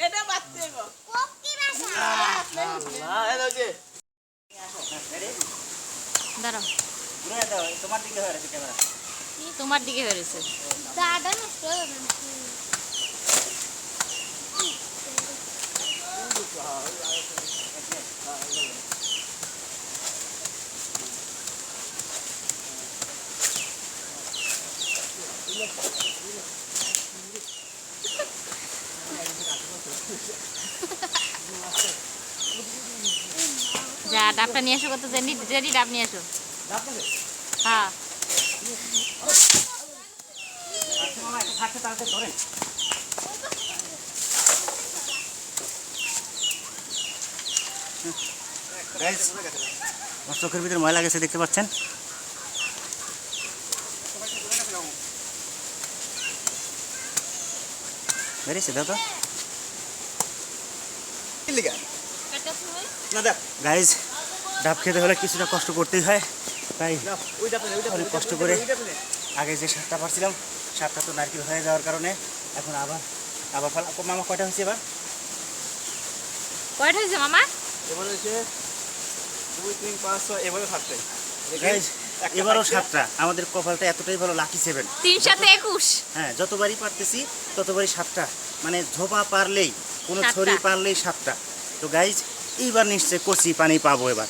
এটা বাচ্চা গো কোকি ভাষা আল্লাহ এই দাও যে দাঁড়াও ঘুরে দাও তোমার দিকে হয়ে গেছে ক্যামেরা তোমার দিকে হয়েছে দাদা নষ্ট হয়ে যাবে যা ডাবটা নিয়ে আসো কত জেনি ডাব নিয়ে আসো হ্যাঁ হাতে তাড়াতে ধরেন গাইস আমার চোখের ভিতরে ময়লা গেছে দেখতে পাচ্ছেন বেরিয়েছে দাও তো গাইস ডাব খেতে হলে কিছুটা কষ্ট করতেই হয় তাই অনেক কষ্ট করে আগে যে সাতটা পারছিলাম সাতটা তো নারকেল হয়ে যাওয়ার কারণে এখন আবার ফল মামা কয়টা হয়েছে এবার কয়টা হয়েছে মামা এবারে হচ্ছে 2 3 5 6 এবারে 7টাই গাইস এবারও সাতটা আমাদের কপালটা এতটাই ভালো লাকি 7 3 সাথে 21 হ্যাঁ যতবারই পারতেছি ততবারই সাতটা মানে ঝোপা পারলেই কোনো সাতটা। ছড়ি পারলেই সাতটা তো গাইজ এইবার নিশ্চয় কচি পানি পাবো এবার